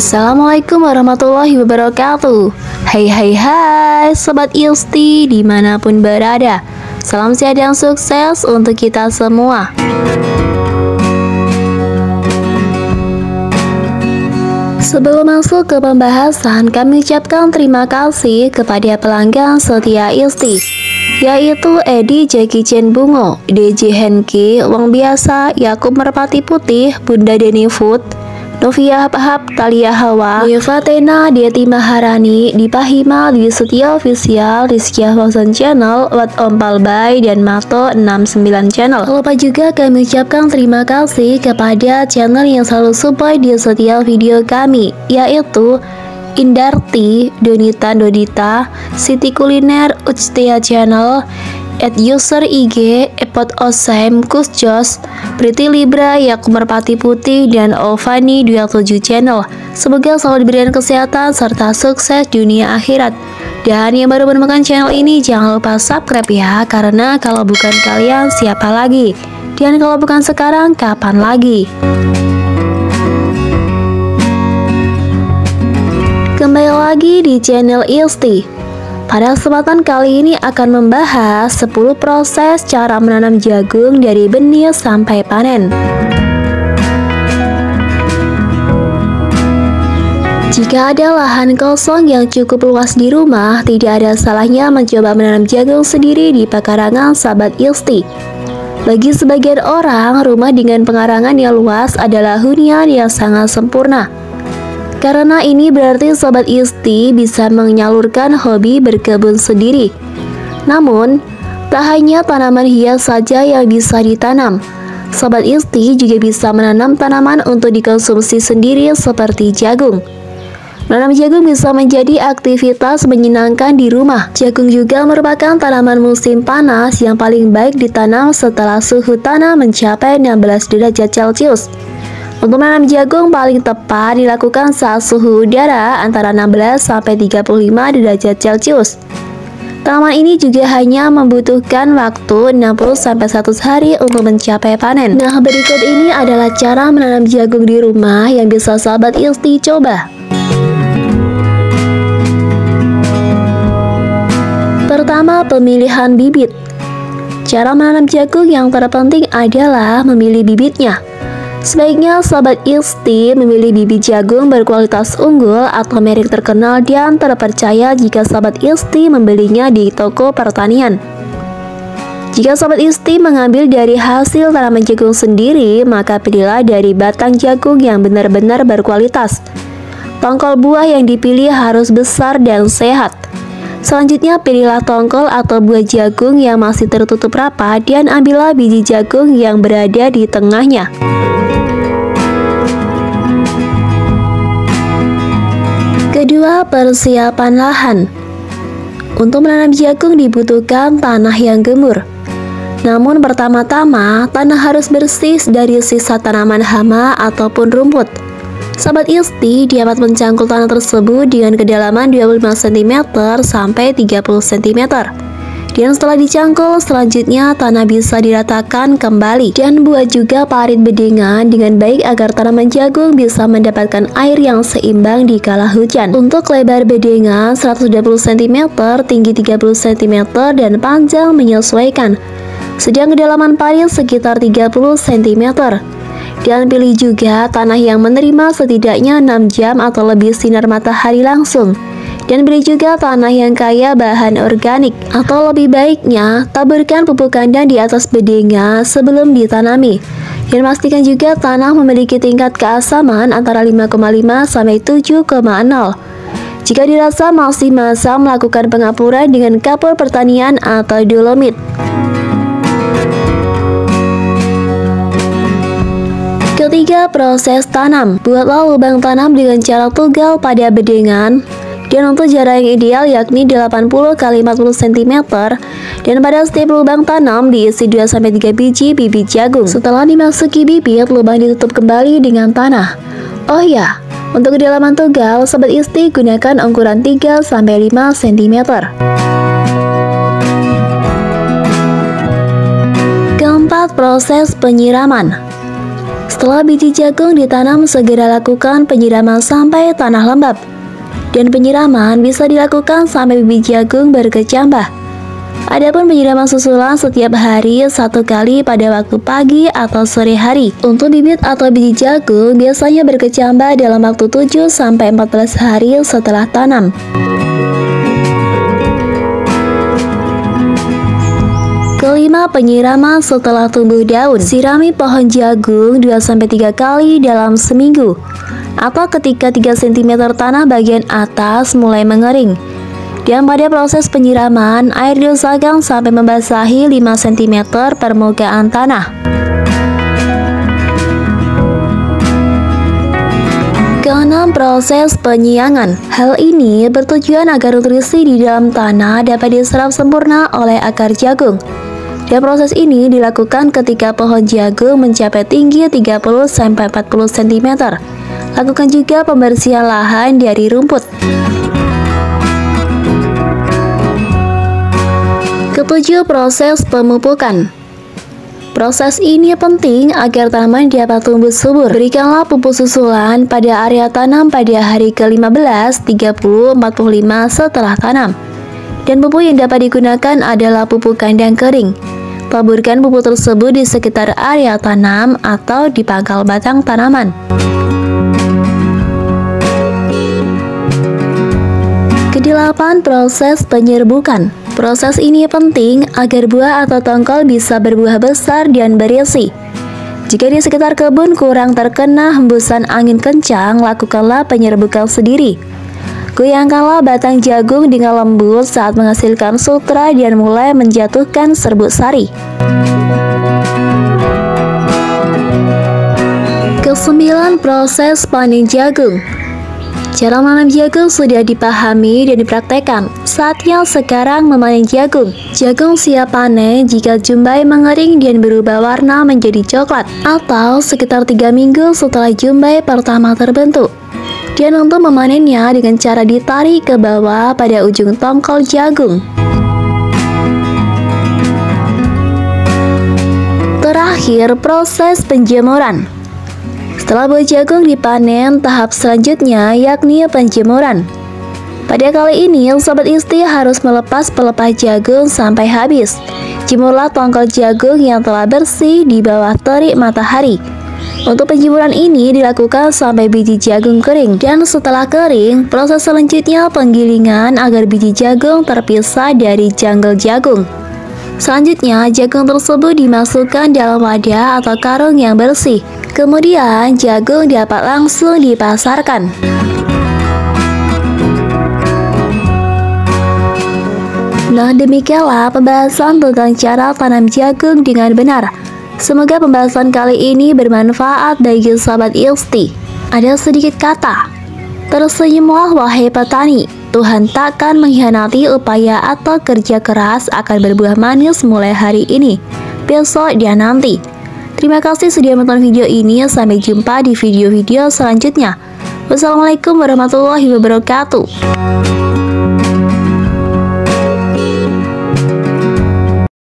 Assalamualaikum warahmatullahi wabarakatuh. Hai Sobat Ilsti dimanapun berada. Salam sehat dan sukses untuk kita semua. Sebelum masuk ke pembahasan, kami ucapkan terima kasih kepada pelanggan setia Ilsti, yaitu Edi Jackie Chen Bungo, DJ Henki, Wong Biasa, Yakub Merpati Putih, Bunda Deni Food, Novia Hap, Talia Hawa, Deva Tena, Dieti Maharani, Dipa Hima, Dwi Setia Official, Rizky Fauzan Channel, Wat Ompal Bay, dan Mato 69 Channel. Tak lupa juga kami ucapkan terima kasih kepada channel yang selalu support di setiap video kami, yaitu Indarti, Dodita, Siti Kuliner, Utstia Channel, @user IG, Epot Osem, Kusjos, Priti Libra, Yakub Merpati Putih, dan Ovani 27 Channel. Semoga selalu diberikan kesehatan serta sukses dunia akhirat. Dan yang baru menemukan channel ini, jangan lupa subscribe ya, karena kalau bukan kalian siapa lagi? Dan kalau bukan sekarang, kapan lagi? Kembali lagi di channel Ilsti. Pada kesempatan kali ini akan membahas 10 proses cara menanam jagung dari benih sampai panen. Jika ada lahan kosong yang cukup luas di rumah, tidak ada salahnya mencoba menanam jagung sendiri di pekarangan sahabat Ilsti. Bagi sebagian orang, rumah dengan pekarangan yang luas adalah hunian yang sangat sempurna. Karena ini berarti Sobat Ilsti bisa menyalurkan hobi berkebun sendiri. Namun, tak hanya tanaman hias saja yang bisa ditanam. Sobat Ilsti juga bisa menanam tanaman untuk dikonsumsi sendiri seperti jagung. Menanam jagung bisa menjadi aktivitas menyenangkan di rumah. Jagung juga merupakan tanaman musim panas yang paling baik ditanam setelah suhu tanah mencapai 16 derajat Celcius. Untuk menanam jagung paling tepat dilakukan saat suhu udara antara 16 sampai 35 derajat Celcius. Tanaman ini juga hanya membutuhkan waktu 60 sampai 100 hari untuk mencapai panen. Nah, berikut ini adalah cara menanam jagung di rumah yang bisa sahabat Ilsti coba. Pertama, pemilihan bibit. Cara menanam jagung yang terpenting adalah memilih bibitnya. Sebaiknya sahabat Ilsti memilih bibit jagung berkualitas unggul atau merek terkenal dan terpercaya jika sahabat Ilsti membelinya di toko pertanian. Jika sahabat Ilsti mengambil dari hasil tanaman jagung sendiri, maka pilihlah dari batang jagung yang benar-benar berkualitas. Tongkol buah yang dipilih harus besar dan sehat. Selanjutnya, pilihlah tongkol atau buah jagung yang masih tertutup rapat dan ambillah biji jagung yang berada di tengahnya. Kedua, persiapan lahan. Untuk menanam jagung dibutuhkan tanah yang gembur. Namun pertama-tama, tanah harus bersih dari sisa tanaman hama ataupun rumput. Sahabat Ilsti dapat mencangkul tanah tersebut dengan kedalaman 25 cm sampai 30 cm. Dan setelah dicangkul, selanjutnya tanah bisa diratakan kembali dan buat juga parit bedengan dengan baik agar tanaman jagung bisa mendapatkan air yang seimbang di kala hujan. Untuk lebar bedengan 120 cm, tinggi 30 cm, dan panjang menyesuaikan. Sedang kedalaman parit sekitar 30 cm. Dan pilih juga tanah yang menerima setidaknya 6 jam atau lebih sinar matahari langsung. Dan beri juga tanah yang kaya bahan organik, atau lebih baiknya taburkan pupuk kandang di atas bedengan sebelum ditanami. Dan pastikan juga tanah memiliki tingkat keasaman antara 5,5 sampai 7,0. Jika dirasa masih masam, melakukan pengapuran dengan kapur pertanian atau dolomit. Ketiga, proses tanam. Buatlah lubang tanam dengan cara tunggal pada bedengan. Dan untuk jarak yang ideal yakni 80 x 40 cm. Dan pada setiap lubang tanam diisi 2-3 biji bibit jagung. Setelah dimasuki bibit, lubang ditutup kembali dengan tanah. Oh ya, untuk kedalaman tunggal, Sobat Ilsti gunakan ukuran 3-5 cm. Keempat, proses penyiraman. Setelah biji jagung ditanam, segera lakukan penyiraman sampai tanah lembab. Dan penyiraman bisa dilakukan sampai bibit jagung berkecambah. Adapun penyiraman susulan setiap hari 1 kali pada waktu pagi atau sore hari. Untuk bibit atau biji jagung biasanya berkecambah dalam waktu 7-14 hari setelah tanam. Kelima, penyiraman setelah tumbuh daun. Sirami pohon jagung 2-3 kali dalam seminggu, atau ketika 3 cm tanah bagian atas mulai mengering. Dan pada proses penyiraman, air diusahakan sampai membasahi 5 cm permukaan tanah. Keenam, proses penyiangan. Hal ini bertujuan agar nutrisi di dalam tanah dapat diserap sempurna oleh akar jagung. Dan proses ini dilakukan ketika pohon jagung mencapai tinggi 30-40 cm. Lakukan juga pembersihan lahan dari rumput. Ketujuh, proses pemupukan. Proses ini penting agar tanaman dapat tumbuh subur. Berikanlah pupuk susulan pada area tanam pada hari ke-15, 30, 45 setelah tanam. Dan pupuk yang dapat digunakan adalah pupuk kandang kering. Taburkan pupuk tersebut di sekitar area tanam atau di pangkal batang tanaman. Kedelapan, proses penyerbukan. Proses ini penting agar buah atau tongkol bisa berbuah besar dan berisi. Jika di sekitar kebun kurang terkena hembusan angin kencang, lakukanlah penyerbukan sendiri. Goyangkanlah batang jagung dengan lembut saat menghasilkan sutra dan mulai menjatuhkan serbuk sari. Kesembilan, proses panen jagung. Cara menanam jagung sudah dipahami dan dipraktekkan. Saatnya sekarang memanen jagung. Jagung siap panen jika jumbai mengering dan berubah warna menjadi coklat, atau sekitar 3 minggu setelah jumbai pertama terbentuk. Dan untuk memanennya dengan cara ditarik ke bawah pada ujung tongkol jagung. Terakhir, proses penjemuran. Setelah buah jagung dipanen, tahap selanjutnya yakni penjemuran. Pada kali ini, Sobat Isti harus melepas pelepah jagung sampai habis. Jemurlah tongkol jagung yang telah bersih di bawah terik matahari. Untuk penjemuran ini dilakukan sampai biji jagung kering, dan setelah kering, proses selanjutnya penggilingan agar biji jagung terpisah dari janggal jagung. Selanjutnya, jagung tersebut dimasukkan dalam wadah atau karung yang bersih. Kemudian, jagung dapat langsung dipasarkan. Nah, demikianlah pembahasan tentang cara tanam jagung dengan benar. Semoga pembahasan kali ini bermanfaat bagi Sobat Isti. Ada sedikit kata, tersenyumlah wahai petani, Tuhan takkan mengkhianati upaya atau kerja keras akan berbuah manis mulai hari ini, besok, dan nanti. Terima kasih sudah menonton video ini, sampai jumpa di video-video selanjutnya. Wassalamualaikum warahmatullahi wabarakatuh.